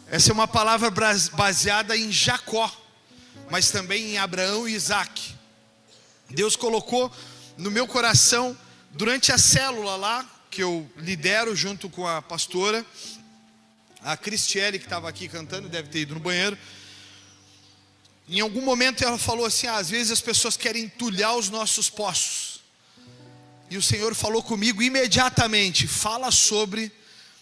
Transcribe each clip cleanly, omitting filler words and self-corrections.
Essa é uma palavra baseada em Jacó, mas também em Abraão e Isaac. Deus colocou no meu coração, durante a célula lá, que eu lidero junto com a pastora, a Cristiele, que estava aqui cantando, deve ter ido no banheiro. Em algum momento ela falou assim, às vezes as pessoas querem entulhar os nossos poços. E o Senhor falou comigo imediatamente, fala sobre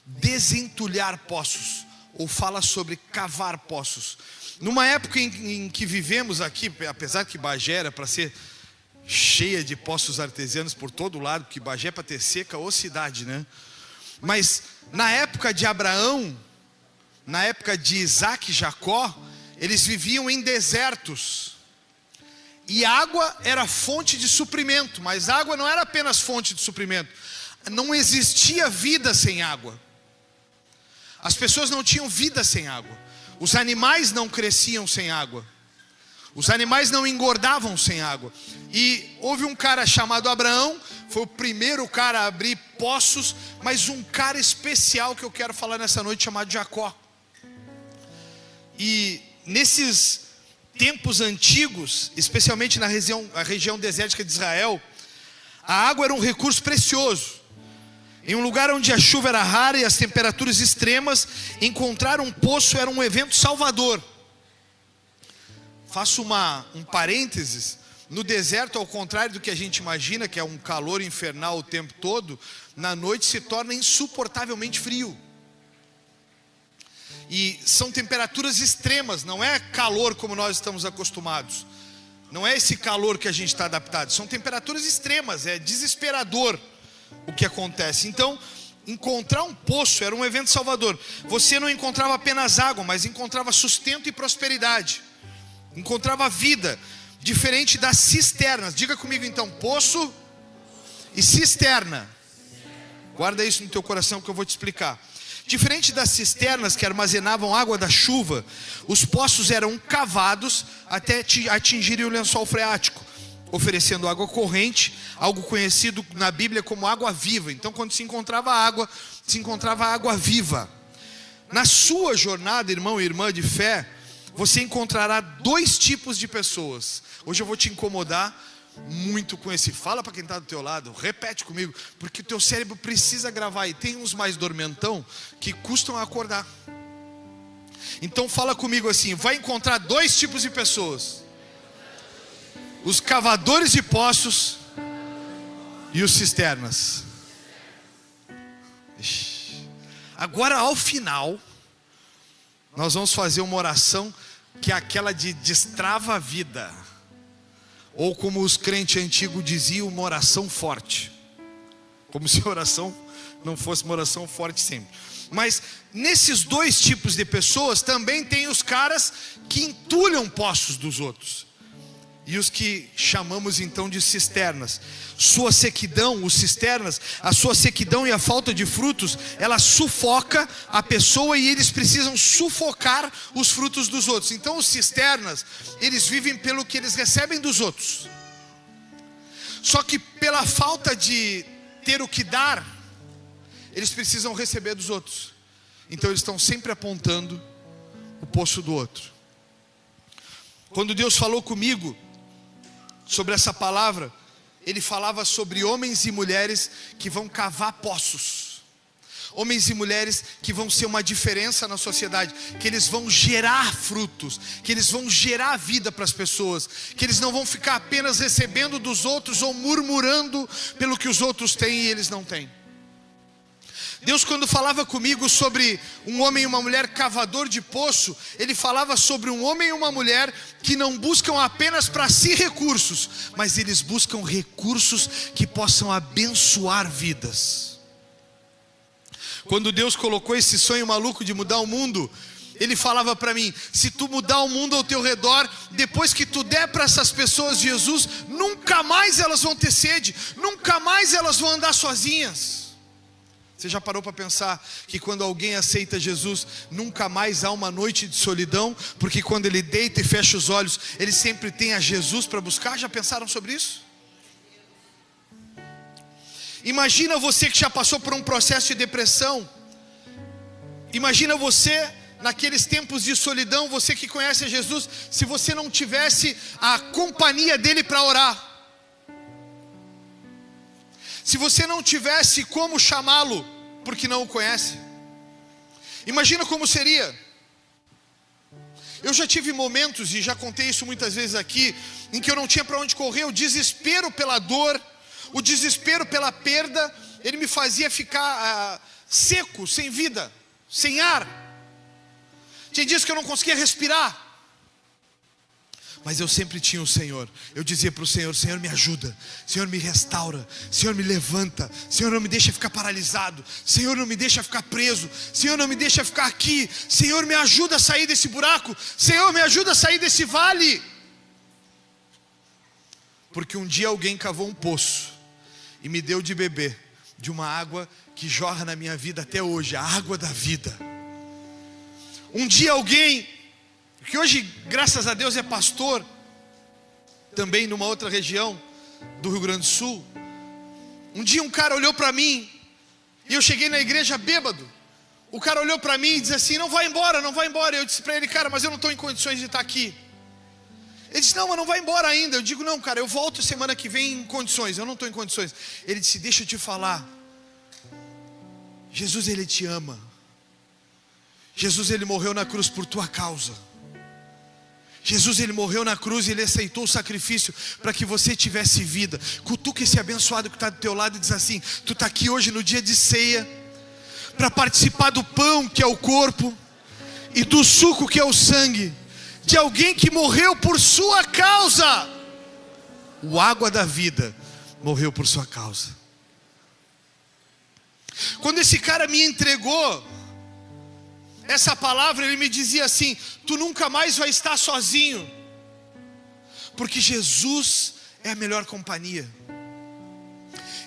desentulhar poços, ou fala sobre cavar poços. Numa época em que vivemos aqui, apesar que Bagé era para ser cheia de poços artesianos por todo lado, porque Bagé é para ter seca ou cidade, né? Mas na época de Abraão, na época de Isaac e Jacó, eles viviam em desertos. E água era fonte de suprimento, mas água não era apenas fonte de suprimento. Não existia vida sem água. As pessoas não tinham vida sem água. Os animais não cresciam sem água. Os animais não engordavam sem água. E houve um cara chamado Abraão, foi o primeiro cara a abrir poços, mas um cara especial que eu quero falar nessa noite, chamado Jacó. E nesses tempos antigos, especialmente na região desértica de Israel, a água era um recurso precioso. Em um lugar onde a chuva era rara e as temperaturas extremas, encontrar um poço era um evento salvador. Faço um parênteses. No deserto, ao contrário do que a gente imagina, que é um calor infernal o tempo todo, na noite se torna insuportavelmente frio. E são temperaturas extremas, não é calor como nós estamos acostumados. Não é esse calor que a gente está adaptado, são temperaturas extremas, é desesperador o que acontece. Então, encontrar um poço era um evento salvador. Você não encontrava apenas água, mas encontrava sustento e prosperidade. Encontrava vida, diferente das cisternas. Diga comigo então, poço e cisterna. Guarda isso no teu coração que eu vou te explicar. Diferente das cisternas que armazenavam água da chuva, os poços eram cavados até atingirem o lençol freático, oferecendo água corrente, algo conhecido na Bíblia como água viva. Então, quando se encontrava água viva. Na sua jornada, irmão e irmã de fé, você encontrará dois tipos de pessoas. Hoje eu vou te incomodar muito com esse. Fala para quem está do teu lado, repete comigo, porque o teu cérebro precisa gravar. E tem uns mais dormentão que custam a acordar. Então fala comigo assim, vai encontrar dois tipos de pessoas: os cavadores de poços e os cisternas. Agora, ao final, nós vamos fazer uma oração que é aquela de destrava a vida, ou como os crentes antigos diziam, uma oração forte. Como se a oração não fosse uma oração forte sempre. Mas nesses dois tipos de pessoas também tem os caras que entulham poços dos outros, e os que chamamos então de cisternas. Sua sequidão, os cisternas, a sua sequidão e a falta de frutos, ela sufoca a pessoa, e eles precisam sufocar os frutos dos outros. Então os cisternas, eles vivem pelo que eles recebem dos outros. Só que pela falta de ter o que dar, eles precisam receber dos outros. Então eles estão sempre apontando o poço do outro. Quando Deus falou comigo sobre essa palavra, Ele falava sobre homens e mulheres que vão cavar poços. Homens e mulheres que vão ser uma diferença na sociedade, que eles vão gerar frutos, que eles vão gerar vida para as pessoas, que eles não vão ficar apenas recebendo dos outros ou murmurando pelo que os outros têm e eles não têm. Deus, quando falava comigo sobre um homem e uma mulher cavador de poço, Ele falava sobre um homem e uma mulher que não buscam apenas para si recursos, mas eles buscam recursos que possam abençoar vidas. Quando Deus colocou esse sonho maluco de mudar o mundo, Ele falava para mim: se tu mudar o mundo ao teu redor, depois que tu der para essas pessoas Jesus, nunca mais elas vão ter sede, nunca mais elas vão andar sozinhas. Você já parou para pensar que quando alguém aceita Jesus, nunca mais há uma noite de solidão? Porque quando ele deita e fecha os olhos, ele sempre tem a Jesus para buscar. Já pensaram sobre isso? Imagina você que já passou por um processo de depressão. Imagina você naqueles tempos de solidão, você que conhece Jesus, se você não tivesse a companhia dele para orar, se você não tivesse como chamá-lo, porque não o conhece, imagina como seria. Eu já tive momentos, e já contei isso muitas vezes aqui, em que eu não tinha para onde correr. O desespero pela dor, o desespero pela perda, ele me fazia ficar seco, sem vida, sem ar. Tinha dias que eu não conseguia respirar, mas eu sempre tinha o Senhor. Eu dizia para o Senhor: Senhor, me ajuda, Senhor, me restaura, Senhor, me levanta, Senhor, não me deixa ficar paralisado, Senhor, não me deixa ficar preso, Senhor, não me deixa ficar aqui, Senhor, me ajuda a sair desse buraco, Senhor, me ajuda a sair desse vale. Porque um dia alguém cavou um poço e me deu de beber de uma água que jorra na minha vida até hoje, a água da vida. Um dia alguém, que hoje, graças a Deus, é pastor, também numa outra região do Rio Grande do Sul. Um dia um cara olhou para mim, e eu cheguei na igreja bêbado. O cara olhou para mim e disse assim: não vai embora, não vai embora. Eu disse para ele: cara, mas eu não estou em condições de estar aqui. Ele disse: não, mas não vai embora ainda. Eu digo: não, cara, eu volto semana que vem em condições, eu não estou em condições. Ele disse: deixa eu te falar, Jesus, ele te ama. Jesus, ele morreu na cruz por tua causa. Jesus, ele morreu na cruz e ele aceitou o sacrifício para que você tivesse vida. Cutuca esse abençoado que está do teu lado e diz assim: tu está aqui hoje no dia de ceia para participar do pão que é o corpo e do suco que é o sangue de alguém que morreu por sua causa. O água da vida morreu por sua causa. Quando esse cara me entregou essa palavra, ele me dizia assim: tu nunca mais vai estar sozinho, porque Jesus é a melhor companhia.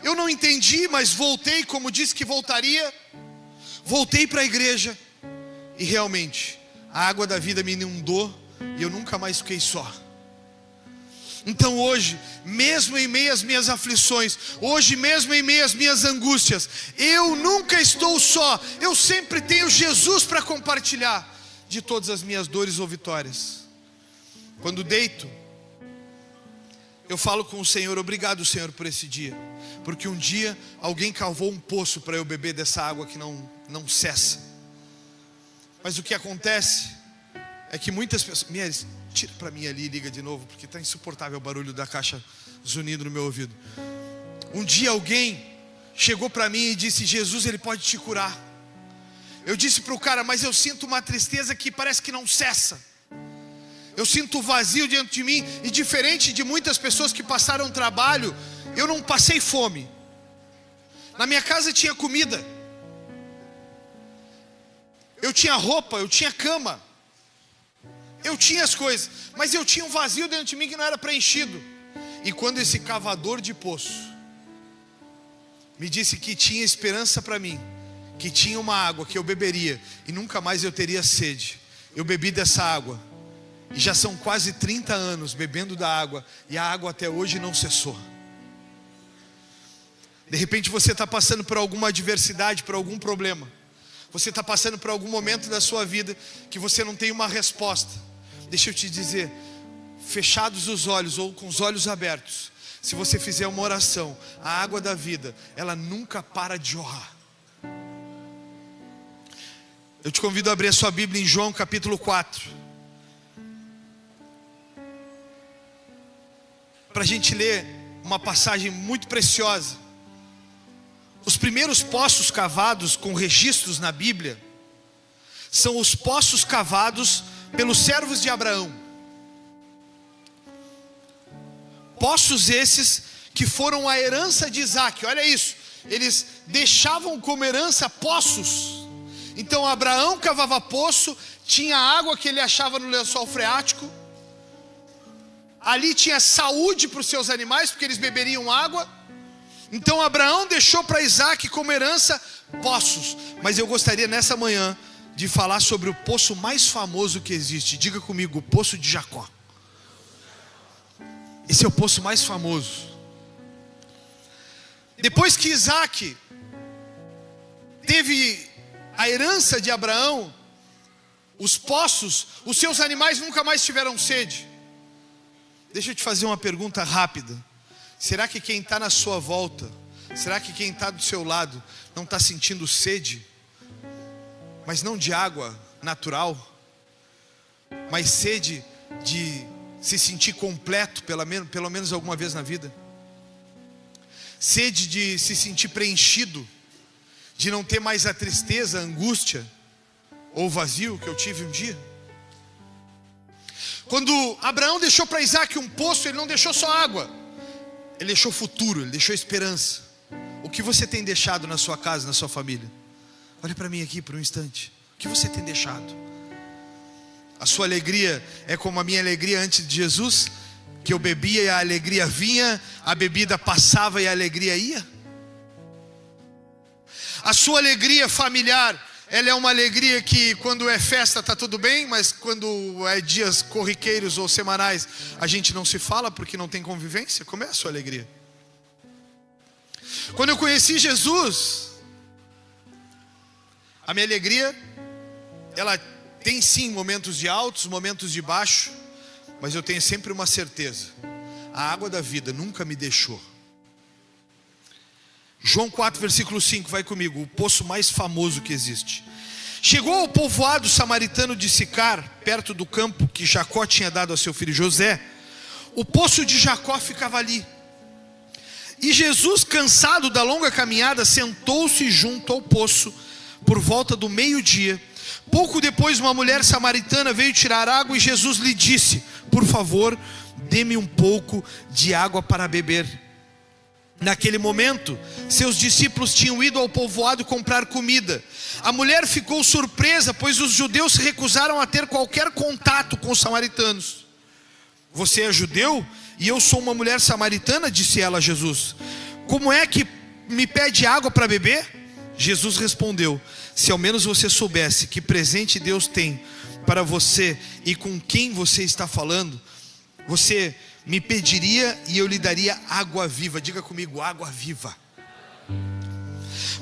Eu não entendi, mas voltei, como disse que voltaria. Voltei para a igreja e realmente a água da vida me inundou e eu nunca mais fiquei só. Então hoje, mesmo em meio às minhas aflições, hoje mesmo em meio às minhas angústias, eu nunca estou só. Eu sempre tenho Jesus para compartilhar de todas as minhas dores ou vitórias. Quando deito, eu falo com o Senhor: obrigado, Senhor, por esse dia, porque um dia alguém cavou um poço para eu beber dessa água que não cessa. Mas o que acontece é que muitas pessoas... Mieres, tira para mim ali e liga de novo, porque está insuportável o barulho da caixa zunindo no meu ouvido. Um dia alguém chegou para mim e disse: Jesus, ele pode te curar. Eu disse para o cara: mas eu sinto uma tristeza que parece que não cessa. Eu sinto vazio dentro de mim. E diferente de muitas pessoas que passaram trabalho, eu não passei fome. Na minha casa tinha comida, eu tinha roupa, eu tinha cama, eu tinha as coisas, mas eu tinha um vazio dentro de mim que não era preenchido. E quando esse cavador de poço me disse que tinha esperança para mim, que tinha uma água que eu beberia e nunca mais eu teria sede, eu bebi dessa água. E já são quase 30 anos bebendo da água, e a água até hoje não cessou. De repente você está passando por alguma adversidade, por algum problema. Você está passando por algum momento da sua vida que você não tem uma resposta. Deixa eu te dizer, fechados os olhos ou com os olhos abertos, se você fizer uma oração, a água da vida, ela nunca para de jorrar. Eu te convido a abrir a sua Bíblia em João capítulo 4, para a gente ler uma passagem muito preciosa. Os primeiros poços cavados com registros na Bíblia são os poços cavados pelos servos de Abraão. Poços esses que foram a herança de Isaac. Olha isso, eles deixavam como herança poços. Então Abraão cavava poço, tinha água que ele achava no lençol freático. Ali tinha saúde para os seus animais, porque eles beberiam água. Então Abraão deixou para Isaac como herança poços. Mas eu gostaria nessa manhã de falar sobre o poço mais famoso que existe. Diga comigo, o poço de Jacó. Esse é o poço mais famoso. Depois que Isaac teve a herança de Abraão, os poços, os seus animais nunca mais tiveram sede. Deixa eu te fazer uma pergunta rápida. Será que quem está na sua volta, será que quem está do seu lado não está sentindo sede? Mas não de água natural, mas sede de se sentir completo pelo menos alguma vez na vida. Sede de se sentir preenchido, de não ter mais a tristeza, a angústia ou vazio que eu tive um dia. Quando Abraão deixou para Isaac um poço, ele não deixou só água, ele deixou futuro, ele deixou esperança. O que você tem deixado na sua casa, na sua família? Olha para mim aqui por um instante. O que você tem deixado? A sua alegria é como a minha alegria antes de Jesus, que eu bebia e a alegria vinha, a bebida passava e a alegria ia? A sua alegria familiar, ela é uma alegria que quando é festa está tudo bem, mas quando é dias corriqueiros ou semanais, a gente não se fala porque não tem convivência? Como é a sua alegria? Quando eu conheci Jesus, a minha alegria, ela tem sim momentos de altos, momentos de baixo, mas eu tenho sempre uma certeza: a água da vida nunca me deixou. João 4, versículo 5, vai comigo, o poço mais famoso que existe. Chegou ao povoado samaritano de Sicar, perto do campo que Jacó tinha dado a seu filho José. O poço de Jacó ficava ali. E Jesus, cansado da longa caminhada, sentou-se junto ao poço por volta do meio-dia. Pouco depois, uma mulher samaritana veio tirar água e Jesus lhe disse: por favor, dê-me um pouco de água para beber. Naquele momento, seus discípulos tinham ido ao povoado comprar comida. A mulher ficou surpresa, pois os judeus se recusaram a ter qualquer contato com os samaritanos. Você é judeu e eu sou uma mulher samaritana, disse ela a Jesus. Como é que me pede água para beber? Jesus respondeu: se ao menos você soubesse que presente Deus tem para você e com quem você está falando, você me pediria e eu lhe daria água viva. Diga comigo, água viva.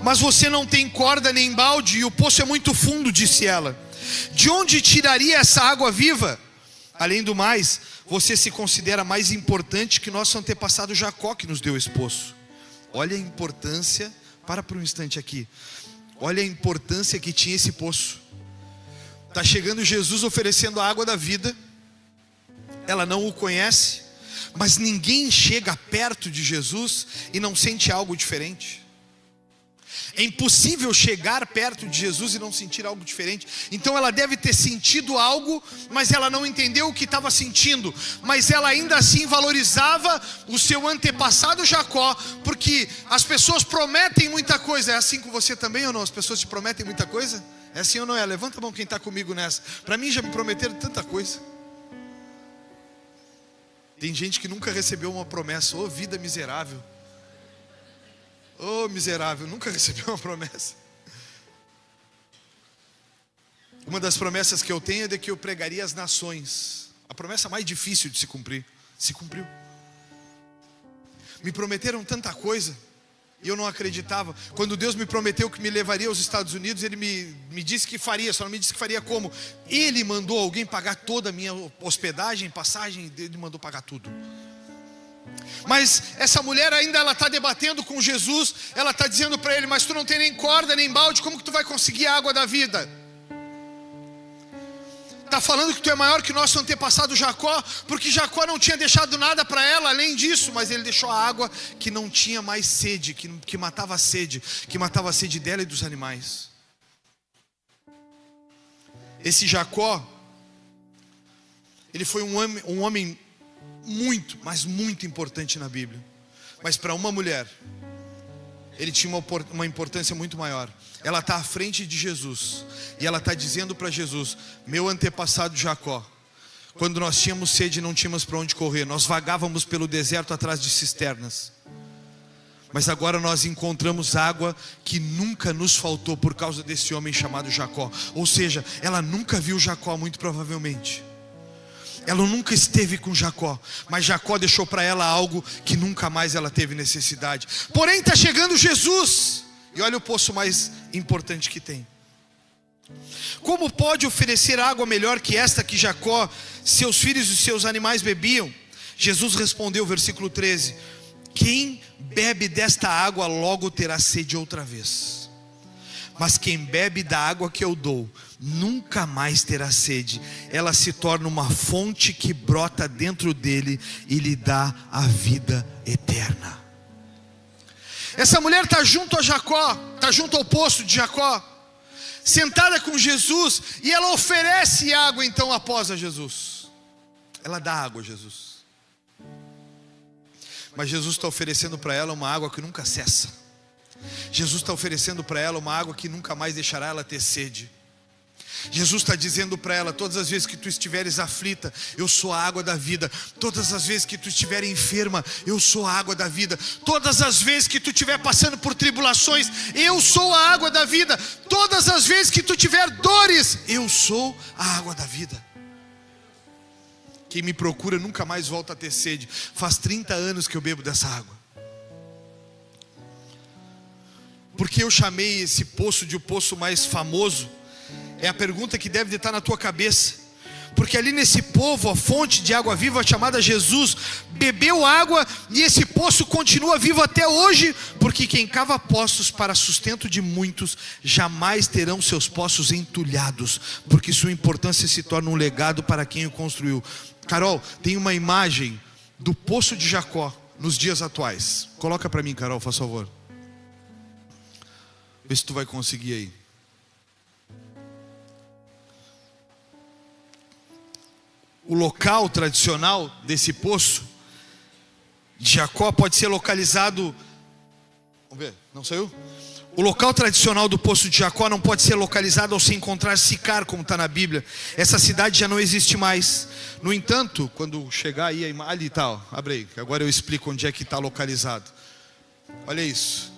Mas você não tem corda nem balde e o poço é muito fundo, disse ela. De onde tiraria essa água viva? Além do mais, você se considera mais importante que nosso antepassado Jacó, que nos deu esse poço. Olha a importância, para por um instante aqui. Olha a importância que tinha esse poço. Está chegando Jesus oferecendo a água da vida. Ela não o conhece, mas ninguém chega perto de Jesus e não sente algo diferente. É impossível chegar perto de Jesus e não sentir algo diferente. Então ela deve ter sentido algo, mas ela não entendeu o que estava sentindo. Mas ela ainda assim valorizava o seu antepassado Jacó, porque as pessoas prometem muita coisa. É assim com você também ou não? As pessoas te prometem muita coisa? É assim ou não é? Levanta a mão quem está comigo nessa. Para mim já me prometeram tanta coisa. Tem gente que nunca recebeu uma promessa. Ô, vida miserável. Ô, miserável, nunca recebeu uma promessa. Uma das promessas que eu tenho é de que eu pregaria às nações. A promessa mais difícil de se cumprir. Se cumpriu. Me prometeram tanta coisa e eu não acreditava. Quando Deus me prometeu que me levaria aos Estados Unidos, Ele me disse que faria, só não me disse que faria como. Ele mandou alguém pagar toda a minha hospedagem, passagem, Ele mandou pagar tudo. Mas essa mulher ainda ela está debatendo com Jesus. Ela está dizendo para ele: mas tu não tem nem corda nem balde, como que tu vai conseguir a água da vida? Está falando que tu é maior que nosso antepassado Jacó, porque Jacó não tinha deixado nada para ela além disso, mas ele deixou a água que não tinha mais sede, que matava a sede, que matava a sede dela e dos animais. Esse Jacó, ele foi um homem muito, mas muito importante na Bíblia. Mas para uma mulher, ele tinha uma importância muito maior. Ela está à frente de Jesus e ela está dizendo para Jesus: meu antepassado Jacó, quando nós tínhamos sede e não tínhamos para onde correr, nós vagávamos pelo deserto atrás de cisternas, mas agora nós encontramos água que nunca nos faltou por causa desse homem chamado Jacó. Ou seja, ela nunca viu Jacó, muito provavelmente. Ela nunca esteve com Jacó, mas Jacó deixou para ela algo que nunca mais ela teve necessidade. Porém está chegando Jesus, e olha o poço mais importante que tem. Como pode oferecer água melhor que esta que Jacó, seus filhos e seus animais bebiam? Jesus respondeu, versículo 13: quem bebe desta água logo terá sede outra vez. Mas quem bebe da água que eu dou, nunca mais terá sede. Ela se torna uma fonte que brota dentro dele e lhe dá a vida eterna. Essa mulher está junto a Jacó, está junto ao poço de Jacó, sentada com Jesus, e ela oferece água então após a Jesus. Ela dá água a Jesus. Mas Jesus está oferecendo para ela uma água que nunca cessa. Jesus está oferecendo para ela uma água que nunca mais deixará ela ter sede. Jesus está dizendo para ela: todas as vezes que tu estiveres aflita, eu sou a água da vida. Todas as vezes que tu estiver enferma, eu sou a água da vida. Todas as vezes que tu estiver passando por tribulações, eu sou a água da vida. Todas as vezes que tu tiver dores, eu sou a água da vida. Quem me procura nunca mais volta a ter sede. Faz 30 anos que eu bebo dessa água. Porque eu chamei esse poço de o poço mais famoso? É a pergunta que deve estar na tua cabeça. Porque ali nesse povo, a fonte de água viva chamada Jesus bebeu água, e esse poço continua vivo até hoje. Porque quem cava poços para sustento de muitos jamais terão seus poços entulhados, porque sua importância se torna um legado para quem o construiu. Carol, tem uma imagem do poço de Jacó nos dias atuais. Coloca para mim, Carol, faz favor. Vê se tu vai conseguir aí. O local tradicional desse poço de Jacó pode ser localizado. Vamos ver, não saiu? O local tradicional do poço de Jacó não pode ser localizado ao se encontrar Sicar, como está na Bíblia. Essa cidade já não existe mais. No entanto, quando chegar aí, ali está, ó, abre aí, que agora eu explico onde é que está localizado. Olha isso.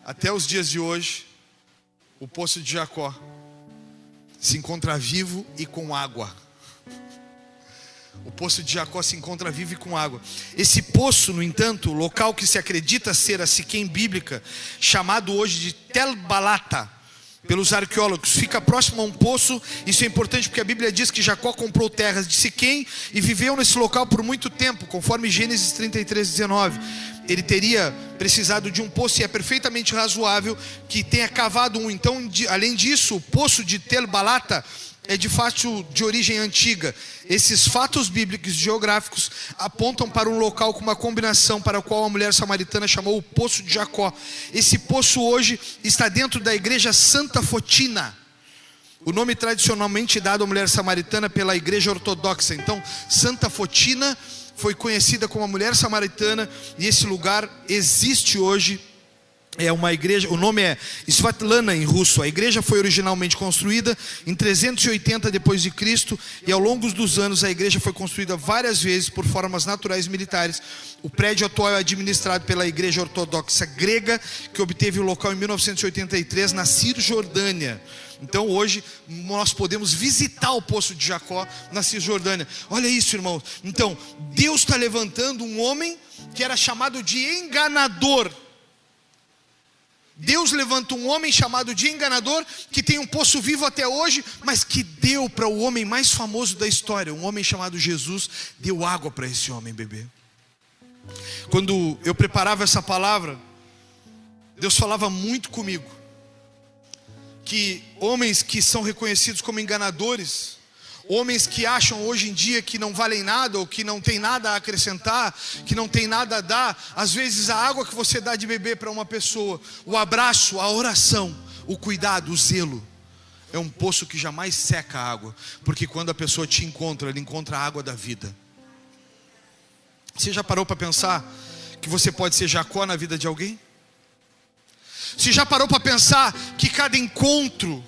Até os dias de hoje, o poço de Jacó se encontra vivo e com água. O poço de Jacó se encontra vivo e com água. Esse poço, no entanto, o local que se acredita ser a Siquém bíblica, chamado hoje de Tel Balata pelos arqueólogos, fica próximo a um poço. Isso é importante porque a Bíblia diz que Jacó comprou terras de Siquém e viveu nesse local por muito tempo, conforme Gênesis 33:19. Ele teria precisado de um poço, e é perfeitamente razoável que tenha cavado um. Então, além disso, o poço de Tel Balata é de fato de origem antiga. Esses fatos bíblicos geográficos apontam para um local com uma combinação para a qual a mulher samaritana chamou o poço de Jacó. Esse poço hoje está dentro da igreja Santa Fotina, o nome tradicionalmente dado à mulher samaritana pela igreja ortodoxa. Então, Santa Fotina foi conhecida como a mulher samaritana, e esse lugar existe hoje. É uma igreja, o nome é Svatlana em russo. A igreja foi originalmente construída em 380 depois de Cristo, e ao longo dos anos a igreja foi construída várias vezes por formas naturais militares. O prédio atual é administrado pela igreja ortodoxa grega, que obteve o local em 1983 na Cisjordânia. Então hoje nós podemos visitar o poço de Jacó na Cisjordânia. Olha isso, irmãos. Então Deus está levantando um homem que era chamado de enganador. Deus levanta um homem chamado de enganador, que tem um poço vivo até hoje, mas que deu para o homem mais famoso da história, um homem chamado Jesus, deu água para esse homem beber. Quando eu preparava essa palavra, Deus falava muito comigo, que homens que são reconhecidos como enganadores, homens que acham hoje em dia que não valem nada, ou que não tem nada a acrescentar, que não tem nada a dar. Às vezes a água que você dá de beber para uma pessoa, o abraço, a oração, o cuidado, o zelo, é um poço que jamais seca a água. Porque quando a pessoa te encontra, ela encontra a água da vida. Você já parou para pensar que você pode ser Jacó na vida de alguém? Você já parou para pensar que cada encontro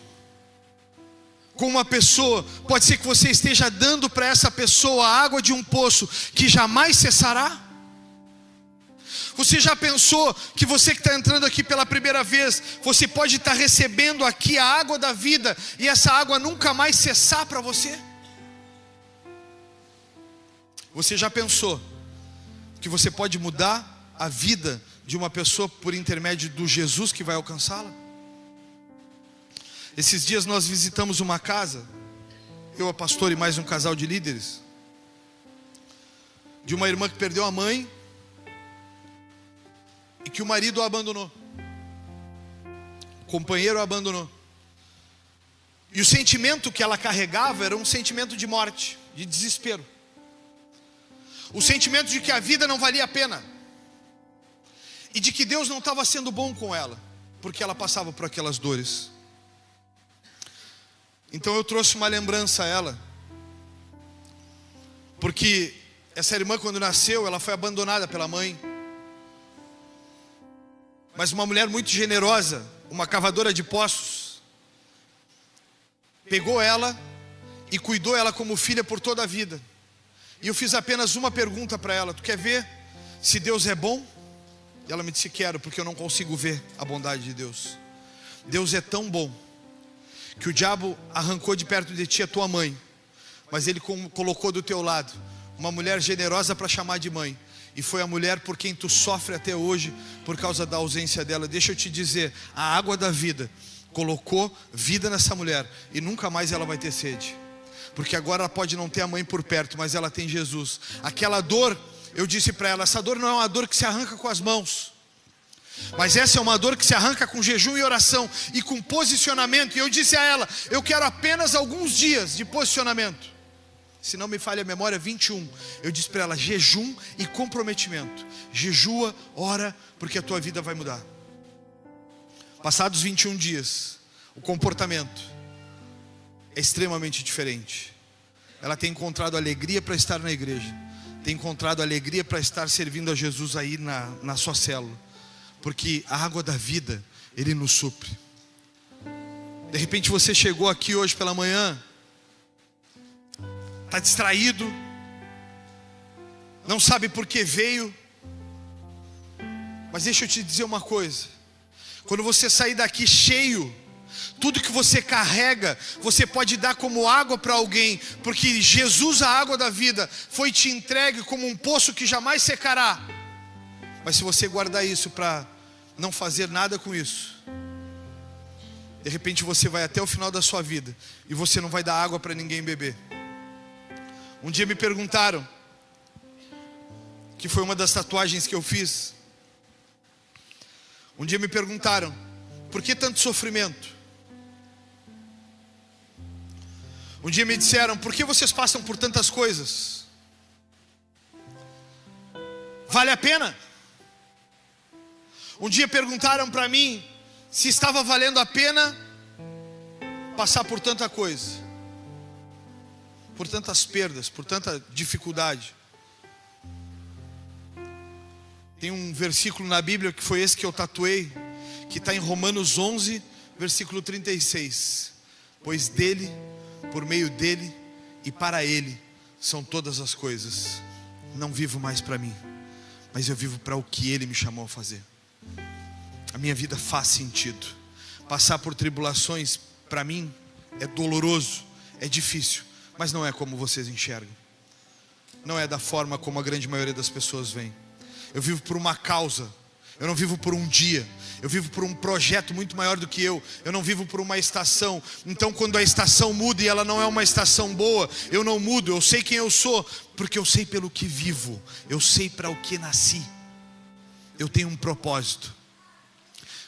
com uma pessoa, pode ser que você esteja dando para essa pessoa a água de um poço que jamais cessará? Você já pensou que você que está entrando aqui pela primeira vez, você pode estar recebendo aqui a água da vida, e essa água nunca mais cessar para você? Você já pensou que você pode mudar a vida de uma pessoa por intermédio do Jesus que vai alcançá-la? Esses dias nós visitamos uma casa, eu, a pastora e mais um casal de líderes, de uma irmã que perdeu a mãe e que o marido a abandonou, o companheiro a abandonou. E o sentimento que ela carregava era um sentimento de morte, de desespero. O sentimento de que a vida não valia a pena. E de que Deus não estava sendo bom com ela, porque ela passava por aquelas dores. Então eu trouxe uma lembrança a ela. Porque essa irmã, quando nasceu, ela foi abandonada pela mãe. Mas uma mulher muito generosa, uma cavadora de poços, pegou ela e cuidou ela como filha por toda a vida. E eu fiz apenas uma pergunta para ela: tu quer ver se Deus é bom? E ela me disse: quero, porque eu não consigo ver a bondade de Deus. Deus é tão bom que o diabo arrancou de perto de ti a tua mãe, mas ele colocou do teu lado uma mulher generosa para chamar de mãe. E foi a mulher por quem tu sofre até hoje por causa da ausência dela. Deixa eu te dizer, a água da vida colocou vida nessa mulher e nunca mais ela vai ter sede. Porque agora ela pode não ter a mãe por perto, mas ela tem Jesus. Aquela dor, eu disse para ela, essa dor não é uma dor que se arranca com as mãos, mas essa é uma dor que se arranca com jejum e oração e com posicionamento. E eu disse a ela, eu quero apenas alguns dias de posicionamento. Se não me falha a memória, 21. Eu disse para ela, jejum e comprometimento. Jejua, ora, porque a tua vida vai mudar. Passados 21 dias, o comportamento é extremamente diferente. Ela tem encontrado alegria para estar na igreja, tem encontrado alegria para estar servindo a Jesus aí na sua célula, porque a água da vida, Ele nos supre. De repente você chegou aqui hoje pela manhã, está distraído, não sabe por que veio, mas deixa eu te dizer uma coisa: quando você sair daqui cheio, tudo que você carrega, você pode dar como água para alguém, porque Jesus, a água da vida, foi te entregue como um poço que jamais secará. Mas se você guardar isso para não fazer nada com isso, de repente você vai até o final da sua vida e você não vai dar água para ninguém beber. Um dia me perguntaram, que foi uma das tatuagens que eu fiz, um dia me perguntaram, por que tanto sofrimento? Um dia me disseram, por que vocês passam por tantas coisas? Vale a pena? Um dia perguntaram para mim se estava valendo a pena passar por tanta coisa, por tantas perdas, por tanta dificuldade. Tem um versículo na Bíblia que foi esse que eu tatuei, que está em Romanos 11, versículo 36. Pois dele, por meio dele e para ele são todas as coisas. Não vivo mais para mim, mas eu vivo para o que ele me chamou a fazer. A minha vida faz sentido. Passar por tribulações para mim é doloroso, é difícil, mas não é como vocês enxergam. Não é da forma como a grande maioria das pessoas vem. Eu vivo por uma causa. Eu não vivo por um dia. Eu vivo por um projeto muito maior do que eu. Eu não vivo por uma estação. Então quando a estação muda e ela não é uma estação boa, eu não mudo. Eu sei quem eu sou, porque eu sei pelo que vivo. Eu sei para o que nasci. Eu tenho um propósito.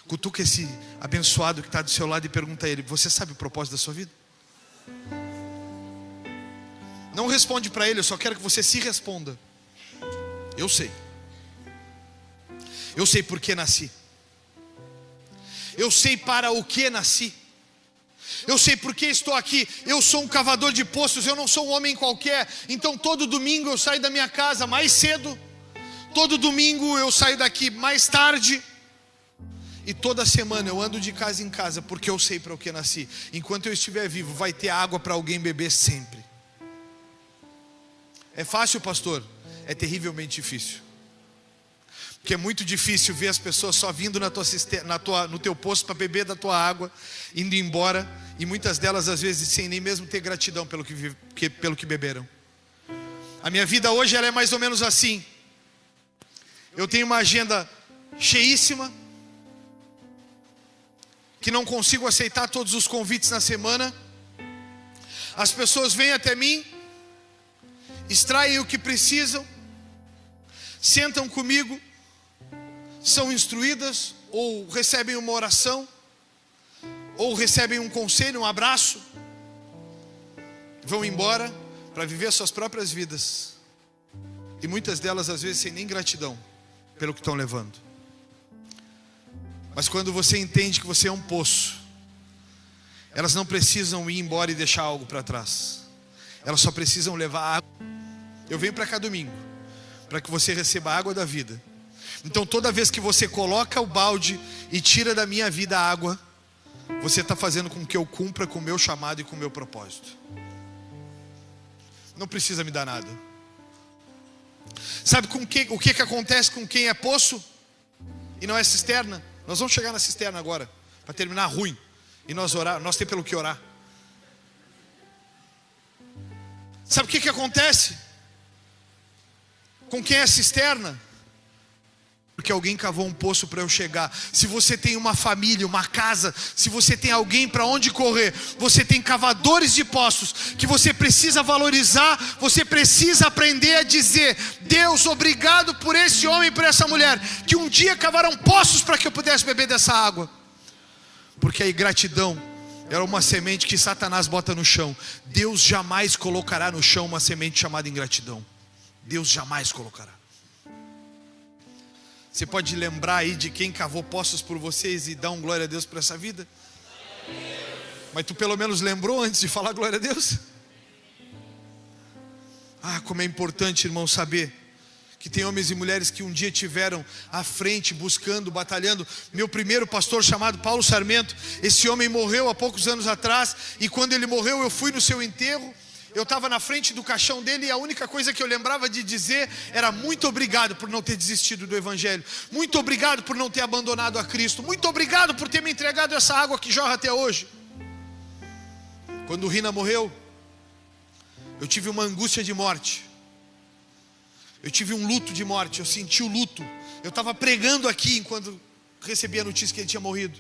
Cutuca esse abençoado que está do seu lado e pergunta a ele, você sabe o propósito da sua vida? Não responde para ele, eu só quero que você se responda. Eu sei. Eu sei por que nasci. Eu sei para o que nasci. Eu sei por que estou aqui. Eu sou um cavador de poços, eu não sou um homem qualquer. Então todo domingo eu saio da minha casa mais cedo. Todo domingo eu saio daqui mais tarde. E toda semana eu ando de casa em casa, porque eu sei para o que nasci. Enquanto eu estiver vivo, vai ter água para alguém beber sempre. É fácil, pastor? É terrivelmente difícil. Porque é muito difícil ver as pessoas só vindo no teu poço para beber da tua água, indo embora, e muitas delas às vezes sem nem mesmo ter gratidão pelo que beberam. A minha vida hoje ela é mais ou menos assim. Eu tenho uma agenda cheíssima. que não consigo aceitar todos os convites na semana. As pessoas vêm até mim, extraem o que precisam, sentam comigo, são instruídas, ou recebem uma oração, ou recebem um conselho, um abraço, vão embora para viver suas próprias vidas, e muitas delas às vezes sem nem gratidão pelo que estão levando. Mas quando você entende que você é um poço, elas não precisam ir embora e deixar algo para trás, elas só precisam levar água. Eu venho para cá domingo para que você receba a água da vida. Então toda vez que você coloca o balde e tira da minha vida a água, você está fazendo com que eu cumpra com o meu chamado e com o meu propósito. Não precisa me dar nada. Sabe o que acontece com quem é poço e não é cisterna? Nós vamos chegar na cisterna agora, para terminar ruim, e nós temos pelo que orar. Sabe o que acontece com quem é cisterna? Porque alguém cavou um poço para eu chegar. Se você tem uma família, uma casa, se você tem alguém para onde correr, você tem cavadores de poços que você precisa valorizar. Você precisa aprender a dizer: Deus, obrigado por esse homem e por essa mulher que um dia cavaram poços para que eu pudesse beber dessa água. Porque a ingratidão era uma semente que Satanás bota no chão. Deus jamais colocará no chão uma semente chamada ingratidão. Deus jamais colocará. Você pode lembrar aí de quem cavou poços por vocês e dar um glória a Deus por essa vida? Mas tu pelo menos lembrou antes de falar glória a Deus? Ah, como é importante, irmão, saber que tem homens e mulheres que um dia tiveram à frente, buscando, batalhando. Meu primeiro pastor, chamado Paulo Sarmento, esse homem morreu há poucos anos atrás, e quando ele morreu eu fui no seu enterro. Eu estava na frente do caixão dele, e a única coisa que eu lembrava de dizer era: muito obrigado por não ter desistido do Evangelho, muito obrigado por não ter abandonado a Cristo, muito obrigado por ter me entregado essa água que jorra até hoje. Quando o Rina morreu, eu tive uma angústia de morte, eu tive um luto de morte, eu senti o luto. Eu estava pregando aqui enquanto recebi a notícia que ele tinha morrido,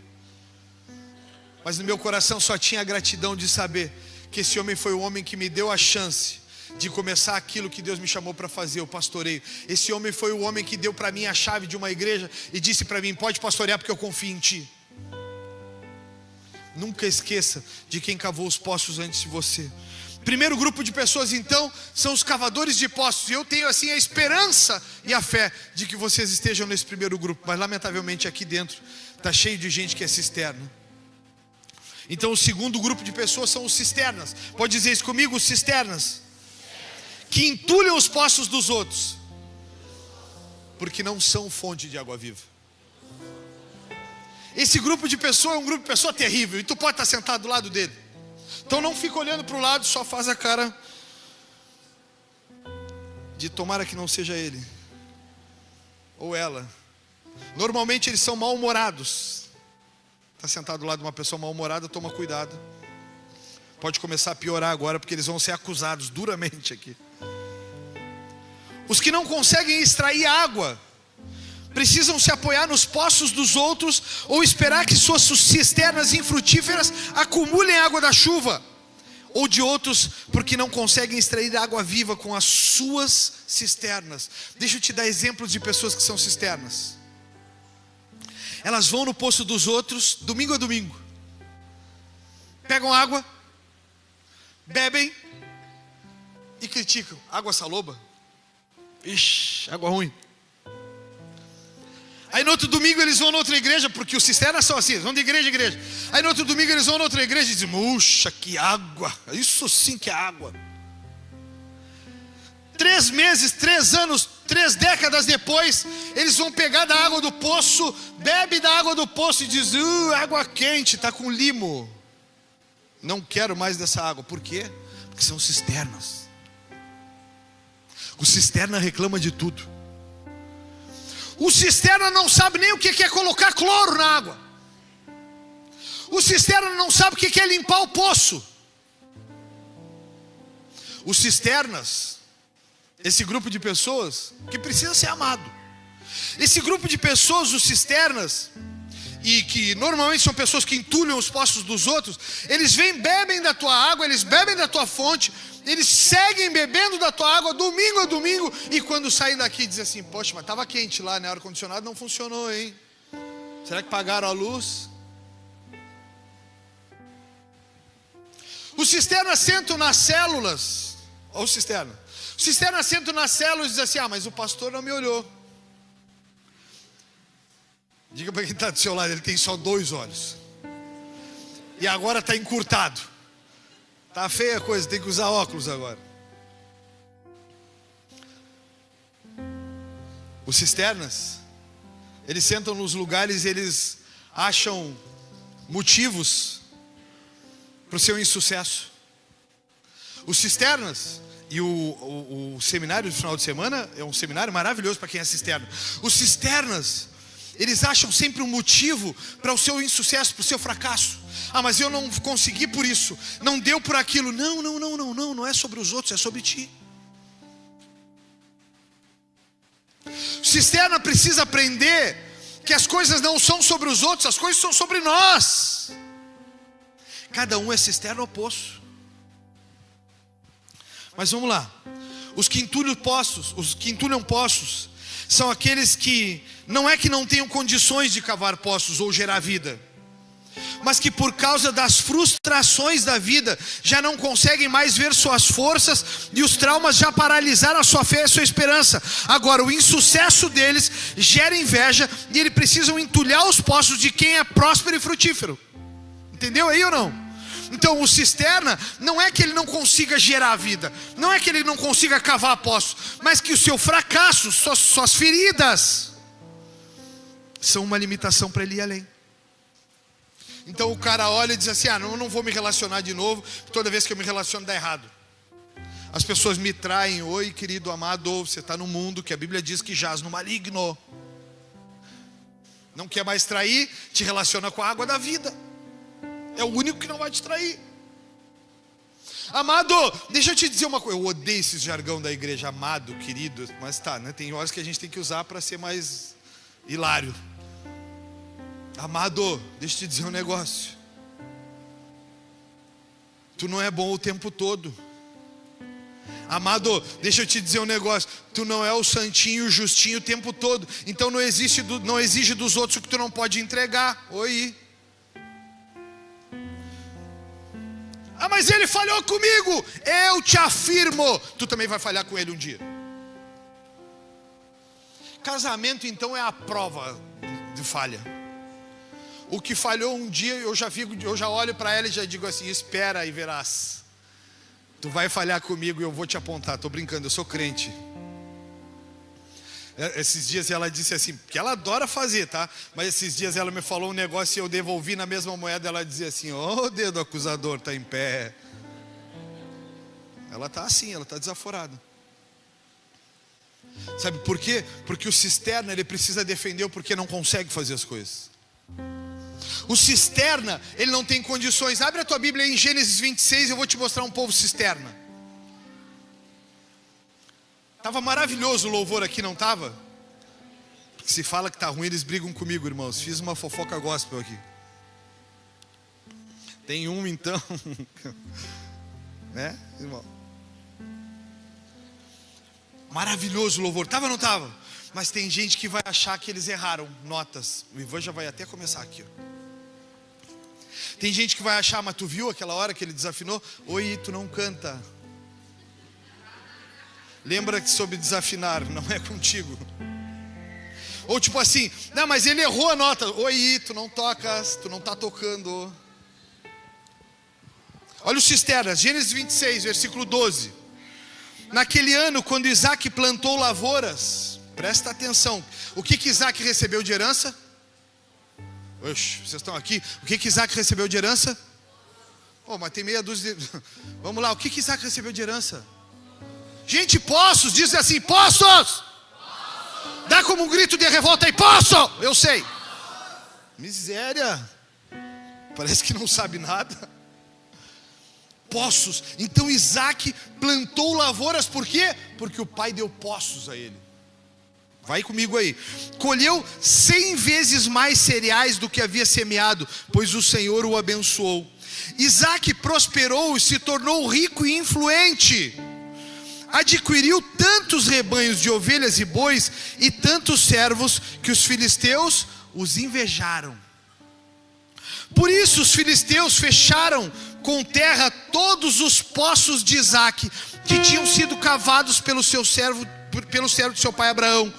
mas no meu coração só tinha a gratidão de saber que esse homem foi o homem que me deu a chance de começar aquilo que Deus me chamou para fazer, o pastoreio. Esse homem foi o homem que deu para mim a chave de uma igreja e disse para mim: pode pastorear porque eu confio em ti. Nunca esqueça de quem cavou os poços antes de você. Primeiro grupo de pessoas então são os cavadores de poços. E eu tenho assim a esperança e a fé de que vocês estejam nesse primeiro grupo. Mas lamentavelmente aqui dentro está cheio de gente que é cisterna. Então o segundo grupo de pessoas são os cisternas. Pode dizer isso comigo? Os cisternas, que entulham os poços dos outros, porque não são fonte de água viva. Esse grupo de pessoa é um grupo de pessoa terrível, e tu pode estar sentado do lado dele. Então não fica olhando para o lado, só faz a cara de tomara que não seja ele ou ela. Normalmente eles são mal-humorados. Está sentado do lado de uma pessoa mal-humorada, toma cuidado. Pode começar a piorar agora, porque eles vão ser acusados duramente aqui. Os que não conseguem extrair água precisam se apoiar nos poços dos outros, ou esperar que suas cisternas infrutíferas acumulem água da chuva, ou de outros, porque não conseguem extrair água viva com as suas cisternas. Deixa eu te dar exemplos de pessoas que são cisternas. Elas vão no poço dos outros, domingo a domingo, pegam água, bebem e criticam. Água saloba? Ixi, água ruim. Aí no outro domingo eles vão na outra igreja, porque os cisternas são assim, eles vão de igreja em igreja. Aí no outro domingo eles vão na outra igreja e dizem: puxa, que água, isso sim que é água. 3 meses, 3 anos, 3 décadas depois, eles vão pegar da água do poço, bebe da água do poço e diz: água quente, está com limo, não quero mais dessa água. Por quê? Porque são cisternas. O cisterna reclama de tudo. O cisterna não sabe nem o que é colocar cloro na água. O cisterna não sabe o que é limpar o poço. Os cisternas, esse grupo de pessoas que precisa ser amado. Esse grupo de pessoas, os cisternas, e que normalmente são pessoas que entulham os poços dos outros, eles vêm, bebem da tua água, eles bebem da tua fonte, eles seguem bebendo da tua água domingo a domingo, e quando saem daqui dizem assim: poxa, mas estava quente lá, né? O ar-condicionado não funcionou, hein? Será que pagaram a luz? Os cisternas sentam nas células. Olha o cisterna. Os cisternas sentam nas células e dizem assim: ah, mas o pastor não me olhou. Diga para quem está do seu lado, ele tem só 2 olhos. E agora está encurtado. Está feia a coisa, tem que usar óculos agora. Os cisternas, eles sentam nos lugares e eles acham motivos para o seu insucesso. Os cisternas, e o seminário do final de semana é um seminário maravilhoso para quem é cisterna. Os cisternas, eles acham sempre um motivo para o seu insucesso, para o seu fracasso. Ah, mas eu não consegui por isso, não deu por aquilo. Não é sobre os outros, é sobre ti. O cisterna precisa aprender que as coisas não são sobre os outros, as coisas são sobre nós. Cada um é cisterna ou poço. Mas vamos lá. Os que entulham poços são aqueles que não é que não tenham condições de cavar poços ou gerar vida, mas que por causa das frustrações da vida já não conseguem mais ver suas forças, e os traumas já paralisaram a sua fé e a sua esperança. Agora o insucesso deles gera inveja, e eles precisam entulhar os poços de quem é próspero e frutífero. Entendeu aí ou não? Então o cisterna não é que ele não consiga gerar vida, não é que ele não consiga cavar poços, mas que o seu fracasso, suas feridas são uma limitação para ele ir além. Então o cara olha e diz assim: ah, não vou me relacionar de novo, toda vez que eu me relaciono dá errado. As pessoas me traem. Oi, querido amado, você está no mundo que a Bíblia diz que jaz no maligno. Não quer mais trair, te relaciona com a água da vida. É o único que não vai te trair. Amado, deixa eu te dizer uma coisa. Eu odeio esse jargão da igreja, amado, querido. Mas tá, né? Tem horas que a gente tem que usar para ser mais hilário. Amado, deixa eu te dizer um negócio. Tu não é bom o tempo todo. Amado, deixa eu te dizer um negócio. Tu não é o santinho, o justinho o tempo todo. Então não exige dos outros o que tu não pode entregar. Oi. Ah, mas ele falhou comigo. Eu te afirmo, tu também vai falhar com ele um dia. Casamento então é a prova de falha. O que falhou um dia, eu já olho para ela e já digo assim: espera e verás. Tu vai falhar comigo e eu vou te apontar. Estou brincando, eu sou crente. Esses dias ela disse assim, porque ela adora fazer, tá? Mas esses dias ela me falou um negócio e eu devolvi na mesma moeda. Ela dizia assim: ô, dedo acusador, tá em pé. Ela tá assim, ela tá desaforada. Sabe por quê? Porque o cisterna, ele precisa defender o porquê não consegue fazer as coisas. O cisterna, ele não tem condições. Abre a tua Bíblia em Gênesis 26, eu vou te mostrar um povo cisterna. Estava maravilhoso o louvor aqui, não estava? Se fala que está ruim, eles brigam comigo, irmãos. Fiz uma fofoca gospel aqui. Tem um então, né, irmão? Maravilhoso o louvor, estava ou não estava? Mas tem gente que vai achar que eles erraram notas. O Ivan já vai até começar aqui, ó. Tem gente que vai achar: mas tu viu aquela hora que ele desafinou? Oi, tu não canta. Lembra que sobre desafinar, não é contigo. Ou tipo assim: não, mas ele errou a nota. Oi, tu não tocas, tu não está tocando. Olha o cisterna, Gênesis 26, versículo 12. Naquele ano, quando Isaac plantou lavouras, presta atenção, o que Isaac recebeu de herança? Oxe, vocês estão aqui. O que Isaac recebeu de herança? Oh, mas tem meia dúzia de... Vamos lá, o que Isaac recebeu de herança? Gente, poços, diz assim: poços! Dá como um grito de revolta aí: poço! Eu sei. Miséria. Parece que não sabe nada. Poços. Então Isaac plantou lavouras, por quê? Porque o pai deu poços a ele. Vai comigo aí. Colheu 100 vezes mais cereais do que havia semeado, pois o Senhor o abençoou. Isaac prosperou e se tornou rico e influente. Adquiriu tantos rebanhos de ovelhas e bois e tantos servos que os filisteus os invejaram. Por isso os filisteus fecharam com terra todos os poços de Isaac, que tinham sido cavados pelo servo de seu pai Abraão.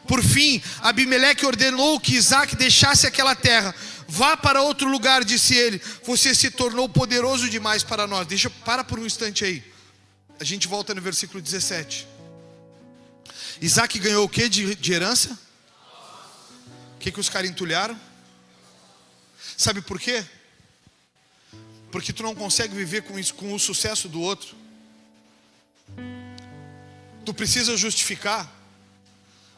Por fim, Abimeleque ordenou que Isaac deixasse aquela terra. Vá para outro lugar, disse ele, você se tornou poderoso demais para nós. Para por um instante aí. A gente volta no versículo 17. Isaac ganhou o que de herança? O que os caras entulharam? Sabe por quê? Porque tu não consegue viver com o sucesso do outro. Tu precisa justificar.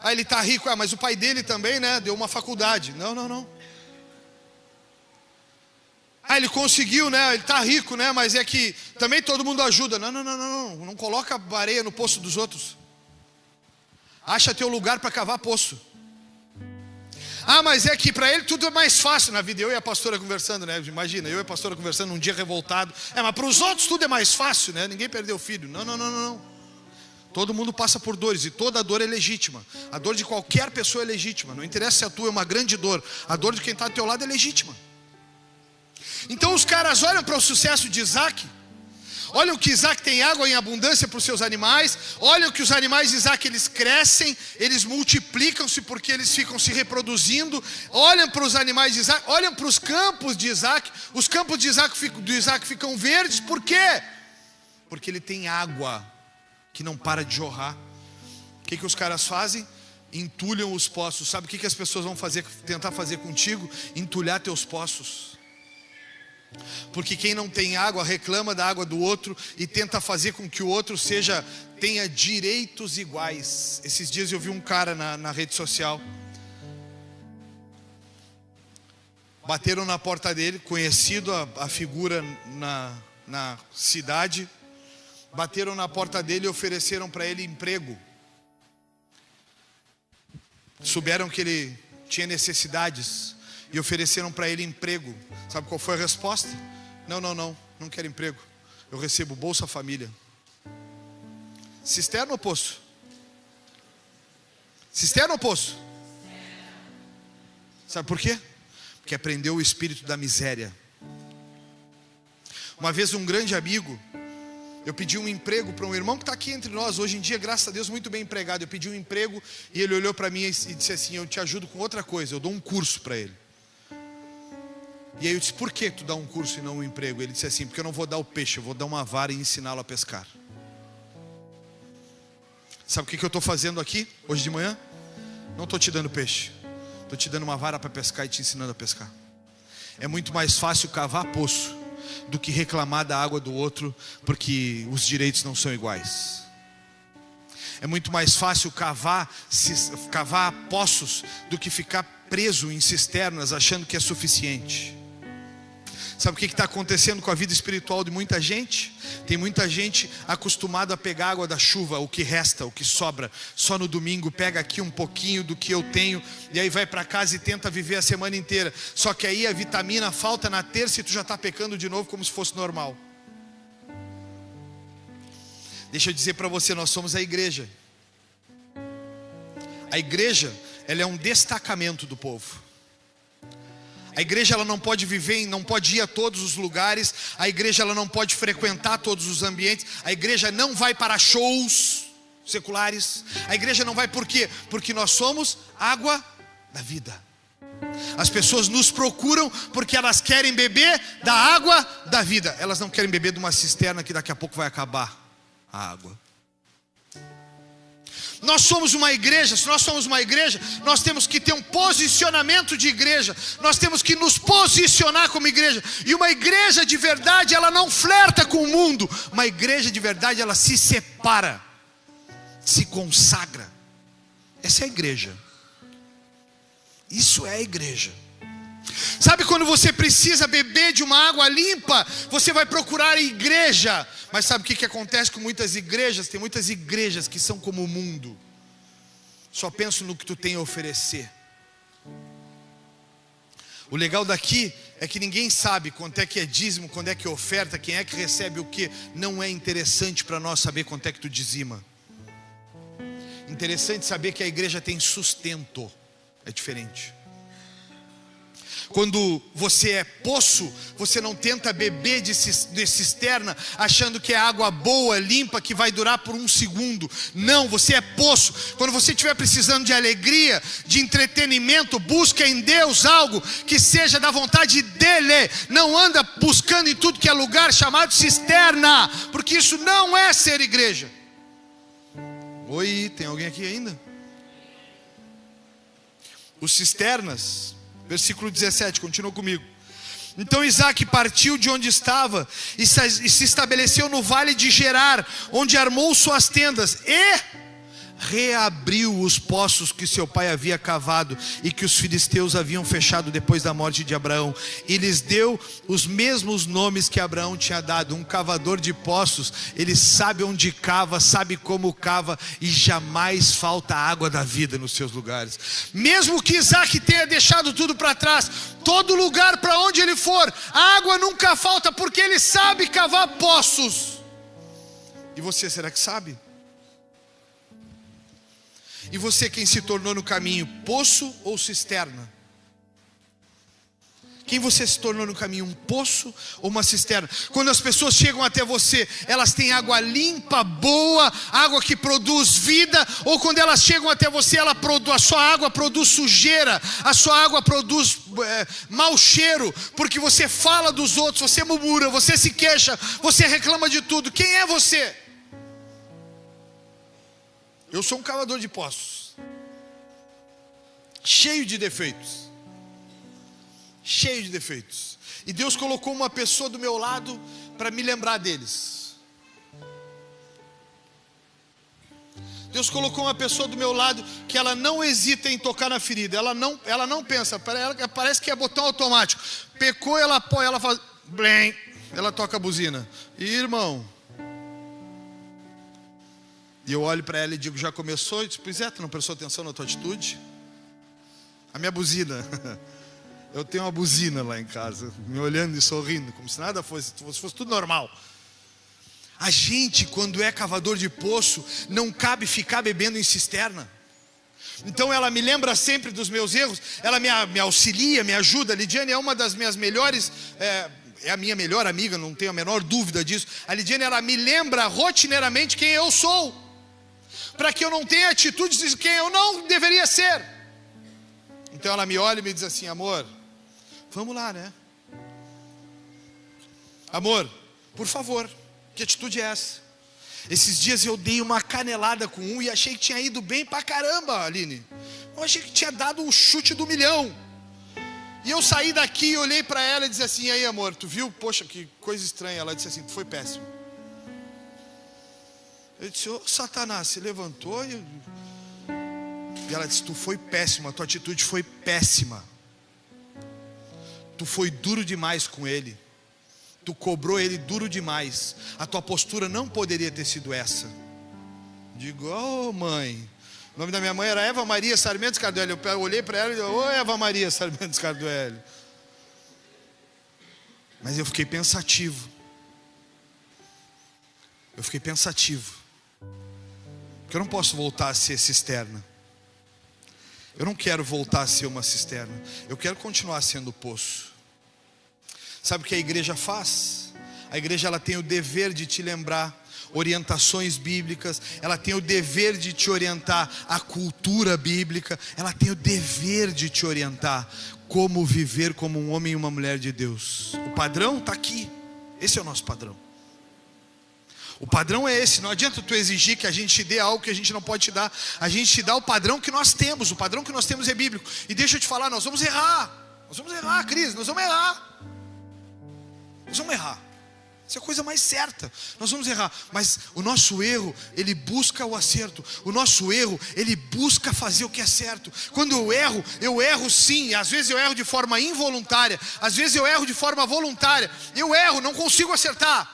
Ele está rico, mas o pai dele também, né? Deu uma faculdade. Não. Ele conseguiu, né? Ele está rico, né? Mas é que também todo mundo ajuda. Não coloca areia no poço dos outros. Acha teu lugar para cavar poço. Mas é que para ele tudo é mais fácil na vida. Eu e a pastora conversando, né? Imagina, eu e a pastora conversando um dia revoltado. Mas para os outros tudo é mais fácil, né? Ninguém perdeu o filho. Não. Todo mundo passa por dores e toda dor é legítima. A dor de qualquer pessoa é legítima. Não interessa se a tua é uma grande dor. A dor de quem está do teu lado é legítima. Então os caras olham para o sucesso de Isaac. Olham que Isaac tem água em abundância para os seus animais. Olham que os animais de Isaac, eles crescem, eles multiplicam-se porque eles ficam se reproduzindo. Olham para os animais de Isaac, olham para os campos de Isaac. Os campos de Isaac ficam verdes. Por quê? Porque ele tem água que não para de jorrar. O que os caras fazem? Entulham os poços. Sabe o que as pessoas vão tentar fazer contigo? Entulhar teus poços. Porque quem não tem água reclama da água do outro e tenta fazer com que o outro tenha direitos iguais. Esses dias eu vi um cara na rede social. Bateram na porta dele, conhecido a figura na cidade. Bateram na porta dele e ofereceram para ele emprego. Souberam que ele tinha necessidades e ofereceram para ele emprego. Sabe qual foi a resposta? Não quero emprego. Eu recebo Bolsa Família. Cisterna ou poço? Cisterna ou poço? Sabe por quê? Porque aprendeu o espírito da miséria. Uma vez um grande amigo, eu pedi um emprego para um irmão que está aqui entre nós. Hoje em dia, graças a Deus, muito bem empregado. Eu pedi um emprego e ele olhou para mim e disse assim: eu te ajudo com outra coisa, eu dou um curso para ele. E aí eu disse: por que tu dá um curso e não um emprego? Ele disse assim: porque eu não vou dar o peixe, eu vou dar uma vara e ensiná-lo a pescar. Sabe o que eu estou fazendo aqui hoje de manhã? Não estou te dando peixe, estou te dando uma vara para pescar e te ensinando a pescar. É muito mais fácil cavar poço do que reclamar da água do outro, porque os direitos não são iguais. É muito mais fácil cavar poços do que ficar preso em cisternas achando que é suficiente. Sabe o que está acontecendo com a vida espiritual de muita gente? Tem muita gente acostumada a pegar água da chuva, o que resta, o que sobra. Só no domingo pega aqui um pouquinho do que eu tenho, e aí vai para casa e tenta viver a semana inteira. Só que aí a vitamina falta na terça e tu já está pecando de novo como se fosse normal. Deixa eu dizer para você, nós somos a igreja. A igreja, ela é um destacamento do povo. A igreja ela não pode viver, não pode ir a todos os lugares. A igreja ela não pode frequentar todos os ambientes. A igreja não vai para shows seculares. A igreja não vai por quê? Porque nós somos água da vida. As pessoas nos procuram porque elas querem beber da água da vida. Elas não querem beber de uma cisterna que daqui a pouco vai acabar a água. Nós somos uma igreja. Se nós somos uma igreja, nós temos que ter um posicionamento de igreja. Nós temos que nos posicionar como igreja. E uma igreja de verdade, ela não flerta com o mundo. Uma igreja de verdade, ela se separa, se consagra. Essa é a igreja. Isso é a igreja. Sabe quando você precisa beber de uma água limpa, você vai procurar a igreja. Mas sabe o que acontece com muitas igrejas? Tem muitas igrejas que são como o mundo. só penso no que tu tem a oferecer. O legal daqui é que ninguém sabe quanto é que é dízimo, quando é que é oferta, quem é que recebe o que. Não é interessante para nós saber quanto é que tu dizima. Interessante saber que a igreja tem sustento. É diferente. Quando você é poço, você não tenta beber de cisterna achando que é água boa, limpa, que vai durar por um segundo. Não, você é poço. Quando você estiver precisando de alegria, de entretenimento, busca em Deus algo que seja da vontade dEle. Não anda buscando em tudo que é lugar chamado cisterna, porque isso não é ser igreja. Oi, tem alguém aqui ainda? Os cisternas, versículo 17, continua comigo. Então Isaac partiu de onde estava e se estabeleceu no vale de Gerar, onde armou suas tendas e reabriu os poços que seu pai havia cavado e que os filisteus haviam fechado depois da morte de Abraão, e lhes deu os mesmos nomes que Abraão tinha dado. Um cavador de poços, ele sabe onde cava, sabe como cava, e jamais falta água da vida nos seus lugares. Mesmo que Isaac tenha deixado tudo para trás, todo lugar para onde ele for, a água nunca falta, porque ele sabe cavar poços. E você, será que sabe? E você, quem se tornou no caminho, poço ou cisterna? Quem você se tornou no caminho, um poço ou uma cisterna? Quando as pessoas chegam até você, elas têm água limpa, boa, água que produz vida? Ou quando elas chegam até você, a sua água produz sujeira, a sua água produz mau cheiro, porque você fala dos outros, você murmura, você se queixa, você reclama de tudo. Quem é você? Eu sou um cavador de poços, cheio de defeitos, e Deus colocou uma pessoa do meu lado para me lembrar deles. Deus colocou uma pessoa do meu lado que ela não hesita em tocar na ferida, ela não pensa, parece que é botão automático. Pecou, ela põe, ela faz blém, ela toca a buzina. E irmão, e eu olho para ela e digo, já começou? E diz, pois é, tu não prestou atenção na tua atitude? A minha buzina. Eu tenho uma buzina lá em casa, me olhando e sorrindo, como se nada fosse tudo normal. A gente, quando é cavador de poço, não cabe ficar bebendo em cisterna. Então ela me lembra sempre dos meus erros, ela me auxilia, me ajuda. A Lidiane é uma das minhas melhores... É a minha melhor amiga, não tenho a menor dúvida disso. A Lidiane, ela me lembra rotineiramente quem eu sou, para que eu não tenha atitudes de quem eu não deveria ser. Então ela me olha e me diz assim, amor, vamos lá, né? Amor, por favor, que atitude é essa? Esses dias eu dei uma canelada com um e achei que tinha ido bem pra caramba, Aline. Eu achei que tinha dado o chute do milhão. E eu saí daqui e olhei para ela e disse assim, e aí amor, tu viu? Poxa, que coisa estranha. Ela disse assim, tu foi péssimo. Eu disse, ô Satanás, se levantou e ela disse, tu foi péssima, a tua atitude foi péssima. Tu foi duro demais com ele. Tu cobrou ele duro demais. A tua postura não poderia ter sido essa. Digo, ô mãe. O nome da minha mãe era Eva Maria Sarmentos Cardoelli. Eu olhei para ela e disse, ô Eva Maria Sarmentos Cardoelli. Mas eu fiquei pensativo. Porque eu não posso voltar a ser cisterna. Eu não quero voltar a ser uma cisterna. Eu quero continuar sendo poço. Sabe o que a igreja faz? A igreja, ela tem o dever de te lembrar orientações bíblicas, ela tem o dever de te orientar a cultura bíblica, ela tem o dever de te orientar como viver como um homem e uma mulher de Deus. O padrão está aqui, esse é o nosso padrão. O padrão é esse. Não adianta tu exigir que a gente te dê algo que a gente não pode te dar. A gente te dá o padrão que nós temos. O padrão que nós temos é bíblico. E deixa eu te falar, nós vamos errar, Cris, nós vamos errar. Isso é a coisa mais certa. Nós vamos errar, mas o nosso erro, ele busca o acerto. O nosso erro, ele busca fazer o que é certo. Quando eu erro sim. Às vezes eu erro de forma involuntária, às vezes eu erro de forma voluntária. Eu erro, não consigo acertar.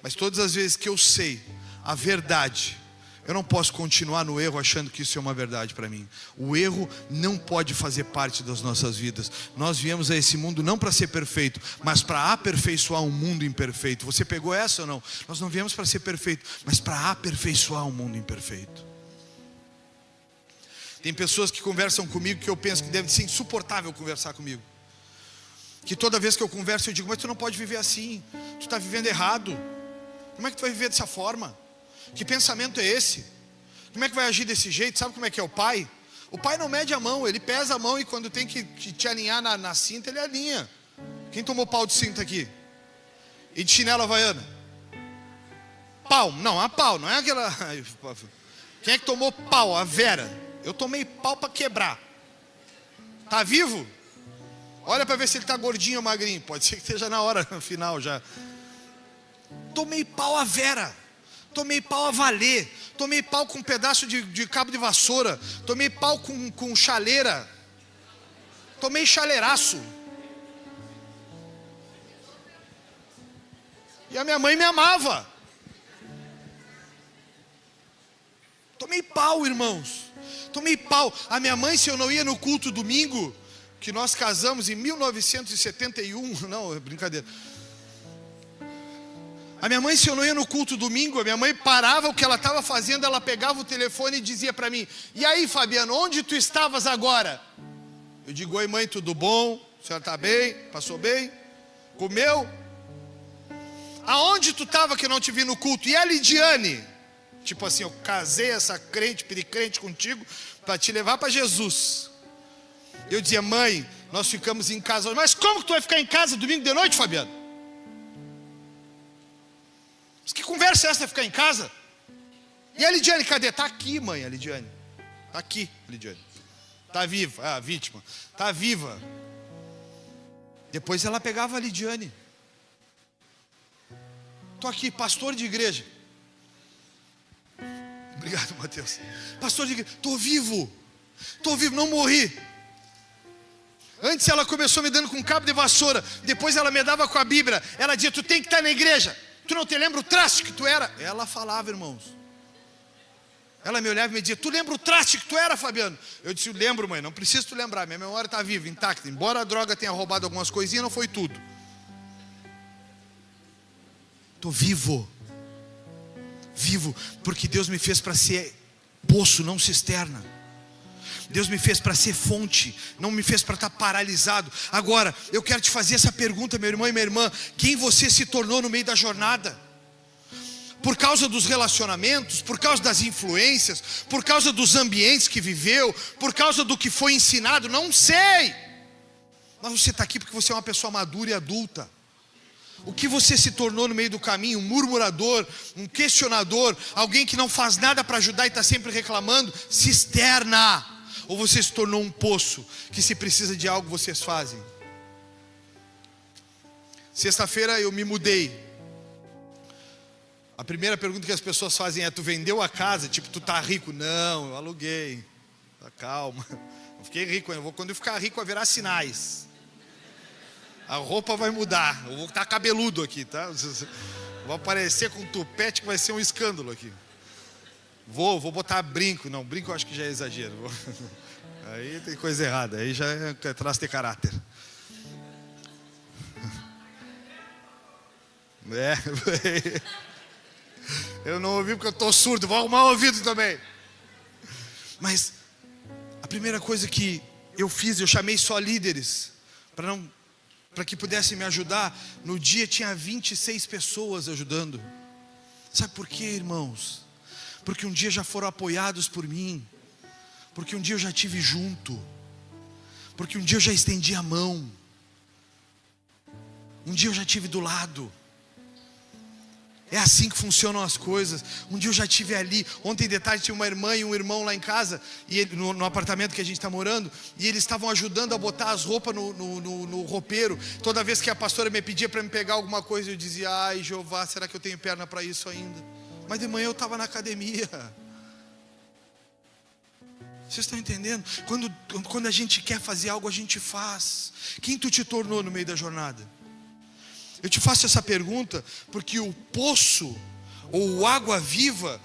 Mas todas as vezes que eu sei a verdade, Eu não posso continuar no erro achando que isso é uma verdade para mim. O erro não pode fazer parte das nossas vidas. Nós viemos a esse mundo não para ser perfeito, mas para aperfeiçoar um mundo imperfeito. Você pegou essa ou não? Nós não viemos para ser perfeito, mas para aperfeiçoar um mundo imperfeito. Tem pessoas que conversam comigo que eu penso que deve ser insuportável conversar comigo. Que toda vez que eu converso eu digo, mas tu não pode viver assim. Tu está vivendo errado. Como é que tu vai viver dessa forma? Que pensamento é esse? Como é que vai agir desse jeito? Sabe como é que é o pai? O pai não mede a mão, ele pesa a mão e quando tem que te alinhar na cinta, ele alinha. Quem tomou pau de cinta aqui? E de chinela havaiana? Pau, não, a pau, não é aquela... Quem é que tomou pau? A Vera. Eu tomei pau para quebrar. Tá vivo? Olha para ver se ele tá gordinho ou magrinho. Pode ser que esteja na hora, no final já. Tomei pau a Vera. Tomei pau a valer. Tomei pau com um pedaço de cabo de vassoura. Tomei pau com chaleira. Tomei chaleiraço. E a minha mãe me amava. Tomei pau, irmãos. Tomei pau. A minha mãe, se eu não ia no culto domingo, que nós casamos em 1971, não, é brincadeira. A minha mãe, se eu não ia no culto domingo, a minha mãe parava o que ela estava fazendo, ela pegava o telefone e dizia para mim, e aí Fabiano, onde tu estavas agora? Eu digo, oi mãe, tudo bom? A senhora está bem? Passou bem? Comeu? Aonde tu estava que eu não te vi no culto? E a Lidiane? Tipo assim, eu casei essa crente, pericrente contigo, para te levar para Jesus. Eu dizia, mãe, nós ficamos em casa hoje. Mas como que tu vai ficar em casa domingo de noite, Fabiano? Mas que conversa é essa, ficar em casa? E a Lidiane, cadê? Está aqui, mãe, a Lidiane. Está aqui, Lidiane. Está viva, a vítima. Está viva. Depois ela pegava a Lidiane. Estou aqui, pastor de igreja. Obrigado, Mateus. Pastor de igreja, estou vivo, não morri. Antes ela começou me dando com um cabo de vassoura. Depois ela me dava com a Bíblia. Ela dizia, tu tem que estar na igreja. Tu não te lembra o traste que tu era? Ela falava, irmãos. Ela me olhava e me dizia, tu lembra o traste que tu era, Fabiano? Eu disse, lembro, mãe, não preciso tu lembrar. Minha memória está viva, intacta. Embora a droga tenha roubado algumas coisinhas, não foi tudo. Estou vivo. Vivo, porque Deus me fez para ser poço, não cisterna. Deus me fez para ser fonte, não me fez para estar paralisado. Agora, eu quero te fazer essa pergunta, meu irmão e minha irmã: quem você se tornou no meio da jornada? Por causa dos relacionamentos, por causa das influências, por causa dos ambientes que viveu, por causa do que foi ensinado, não sei. Mas você está aqui porque você é uma pessoa madura e adulta. O que você se tornou no meio do caminho? Um murmurador, um questionador, alguém que não faz nada para ajudar e está sempre reclamando? Cisterna. Ou você se tornou um poço, que se precisa de algo vocês fazem? Sexta-feira eu me mudei. A primeira pergunta que as pessoas fazem é, tu vendeu a casa? Tipo, tu tá rico? Não, eu aluguei. Tá, calma. Eu fiquei rico, quando eu ficar rico haverá sinais. A roupa vai mudar, eu vou estar cabeludo aqui, tá? Vou aparecer com um tupete que vai ser um escândalo aqui. Vou botar brinco. Não, brinco eu acho que já é exagero. Aí tem coisa errada, aí já é traço de caráter. Eu não ouvi porque eu estou surdo, vou arrumar o ouvido também. Mas a primeira coisa que eu fiz, eu chamei só líderes para que pudessem me ajudar. No dia tinha 26 pessoas ajudando. Sabe por quê, irmãos? Porque um dia já foram apoiados por mim. Porque um dia eu já estive junto. Porque um dia eu já estendi a mão. Um dia eu já estive do lado. É assim que funcionam as coisas. Um dia eu já estive ali. Ontem de tarde tinha uma irmã e um irmão lá em casa, e ele, no apartamento que a gente está morando, e eles estavam ajudando a botar as roupas no roupeiro. Toda vez que a pastora me pedia para me pegar alguma coisa, eu dizia, ai Jeová, será que eu tenho perna para isso ainda? Mas de manhã eu estava na academia. Vocês estão entendendo? Quando a gente quer fazer algo, a gente faz. Quem tu te tornou no meio da jornada? Eu te faço essa pergunta porque o poço ou água viva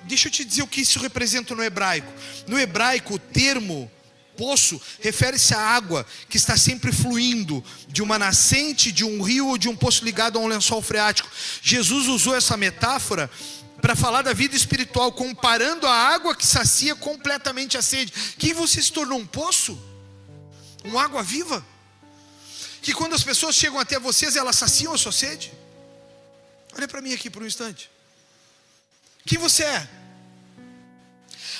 Deixa eu te dizer o que isso representa no hebraico. No hebraico, o termo poço refere-se à água que está sempre fluindo de uma nascente, de um rio ou de um poço ligado a um lençol freático. Jesus usou essa metáfora para falar da vida espiritual, comparando a água que sacia completamente a sede. Quem você se tornou? Um poço? Uma água viva? Que quando as pessoas chegam até vocês, elas saciam a sua sede? Olha para mim aqui por um instante. Quem você é?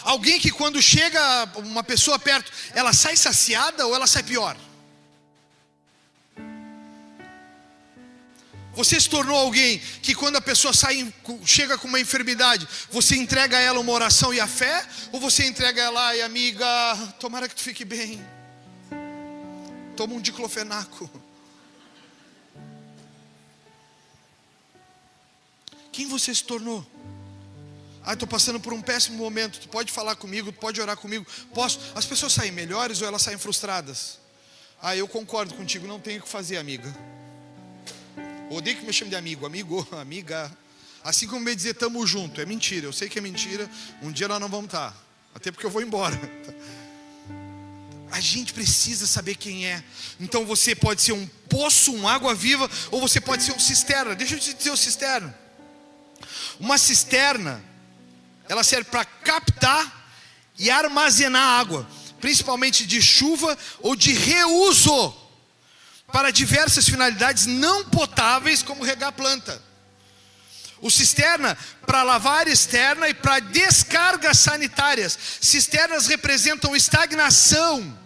Alguém que quando chega uma pessoa perto, ela sai saciada ou ela sai pior? Você se tornou alguém que quando a pessoa chega com uma enfermidade, você entrega a ela uma oração e a fé? Ou você entrega ela, ai amiga, tomara que tu fique bem, toma um diclofenaco? Quem você se tornou? Estou passando por um péssimo momento, tu pode falar comigo, tu pode orar comigo? Posso? As pessoas saem melhores ou elas saem frustradas? Eu concordo contigo, não tenho o que fazer, amiga. Odeio que me chame de amigo, amiga. Assim como me dizer tamo junto, é mentira, eu sei que é mentira. Um dia nós não vamos estar, até porque eu vou embora. A gente precisa saber quem é. Então você pode ser um poço, uma água viva, ou você pode ser um cisterna. Deixa eu te dizer o cisterna. Uma cisterna, ela serve para captar e armazenar água, principalmente de chuva ou de reuso, para diversas finalidades não potáveis, como regar a planta. O cisterna para lavar externa e para descargas sanitárias. Cisternas representam estagnação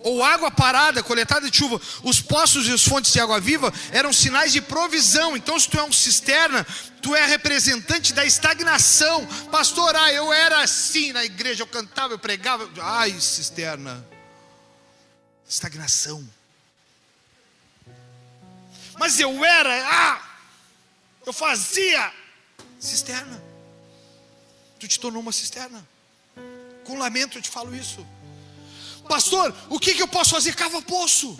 ou água parada, coletada de chuva. Os poços e as fontes de água viva eram sinais de provisão. Então se tu é um cisterna, tu é representante da estagnação. Pastor, eu era assim na igreja, eu cantava, eu pregava. Cisterna, estagnação. Mas eu fazia. Cisterna. Tu te tornou uma cisterna. Com lamento eu te falo isso. Pastor, o que eu posso fazer? Cava poço.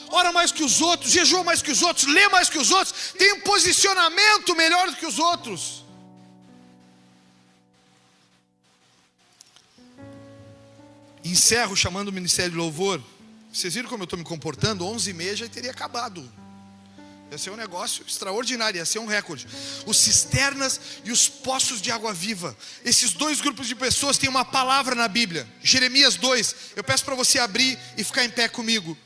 Ora mais que os outros, jejua mais que os outros, lê mais que os outros, tem um posicionamento melhor do que os outros. Encerro chamando o Ministério de Louvor. Vocês viram como eu estou me comportando? 11h30 já teria acabado. Ia ser um negócio extraordinário, ia ser um recorde. Os cisternas e os poços de água viva. Esses dois grupos de pessoas têm uma palavra na Bíblia. Jeremias 2. Eu peço para você abrir e ficar em pé comigo,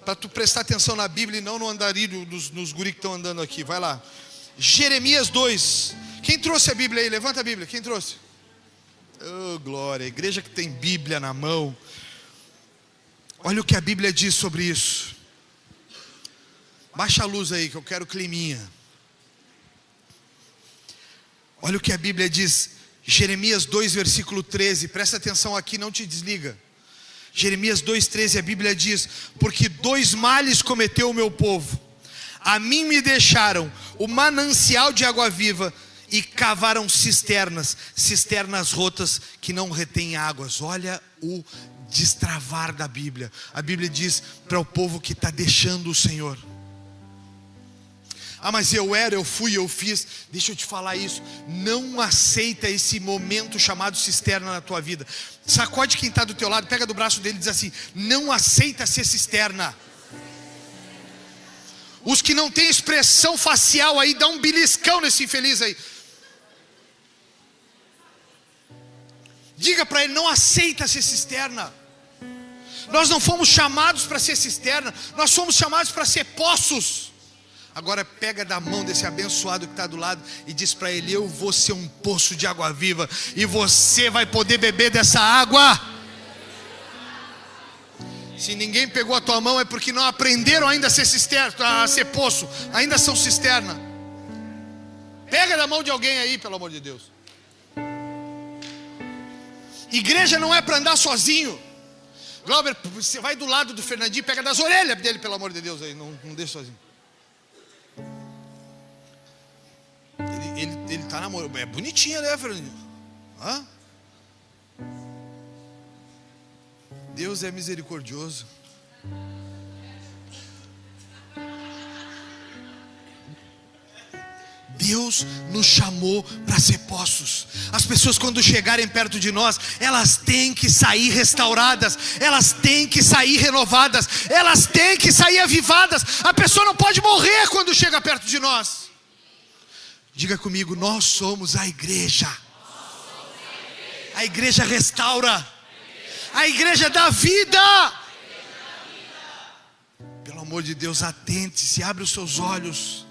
para tu prestar atenção na Bíblia e não no andarilho nos guri que estão andando aqui. Vai lá. Jeremias 2. Quem trouxe a Bíblia aí? Levanta a Bíblia. Quem trouxe? Oh, glória. A igreja que tem Bíblia na mão. Olha o que a Bíblia diz sobre isso. Baixa a luz aí que eu quero climinha. Olha o que a Bíblia diz. Jeremias 2 versículo 13. Presta atenção aqui, não te desliga. Jeremias 2:13, a Bíblia diz: porque 2 males cometeu o meu povo. A mim me deixaram o manancial de água viva e cavaram cisternas rotas que não retêm águas. Olha o destravar da Bíblia. A Bíblia diz para o povo que está deixando o Senhor. Mas eu fui, eu fiz. Deixa eu te falar isso. Não aceita esse momento chamado cisterna na tua vida. Sacode quem está do teu lado, pega do braço dele e diz assim: não aceita ser cisterna. Os que não têm expressão facial aí, dá um beliscão nesse infeliz aí. Diga para ele: não aceita ser cisterna. Nós não fomos chamados para ser cisterna, nós fomos chamados para ser poços. Agora pega da mão desse abençoado que está do lado e diz para ele: eu vou ser um poço de água viva e você vai poder beber dessa água. Se ninguém pegou a tua mão é porque não aprenderam ainda a ser cisterna, a ser poço, ainda são cisterna. Pega da mão de alguém aí, pelo amor de Deus. Igreja não é para andar sozinho. Glauber, você vai do lado do Fernandinho, pega das orelhas dele, pelo amor de Deus aí, não deixa sozinho. Ele está namorando. É bonitinha, né, Fernandinho? Deus é misericordioso. Deus nos chamou para ser poços. As pessoas, quando chegarem perto de nós, elas têm que sair restauradas, elas têm que sair renovadas, elas têm que sair avivadas. A pessoa não pode morrer quando chega perto de nós. Diga comigo: nós somos a igreja. A igreja restaura, a igreja dá vida. Pelo amor de Deus, atente-se, abre os seus olhos.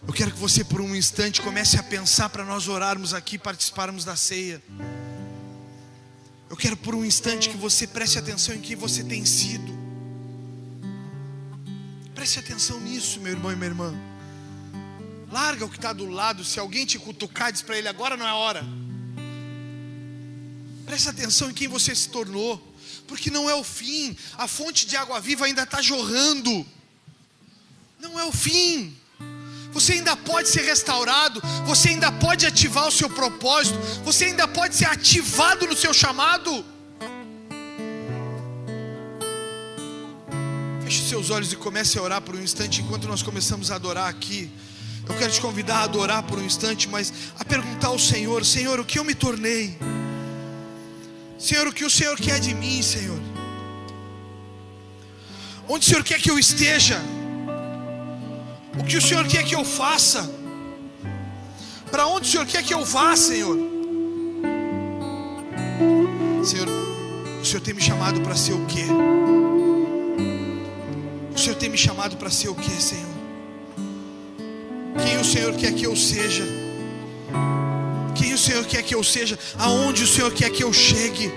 Eu quero que você por um instante comece a pensar, para nós orarmos aqui, participarmos da ceia. Eu quero por um instante que você preste atenção em quem você tem sido. Preste atenção nisso, meu irmão e minha irmã. Larga o que está do lado. Se alguém te cutucar, diz para ele: agora não é a hora. Preste atenção em quem você se tornou, porque não é o fim. A fonte de água viva ainda está jorrando. Não é o fim. Você ainda pode ser restaurado, você ainda pode ativar o seu propósito, você ainda pode ser ativado no seu chamado. Feche seus olhos e comece a orar por um instante, enquanto nós começamos a adorar aqui. Eu quero te convidar a adorar por um instante, mas a perguntar ao Senhor: Senhor, o que eu me tornei? Senhor, o que o Senhor quer de mim, Senhor? Onde o Senhor quer que eu esteja? O que o Senhor quer que eu faça? Para onde o Senhor quer que eu vá, Senhor? Senhor, o Senhor tem me chamado para ser o quê? O Senhor tem me chamado para ser o quê, Senhor? Quem o Senhor quer que eu seja? Quem o Senhor quer que eu seja? Aonde o Senhor quer que eu chegue?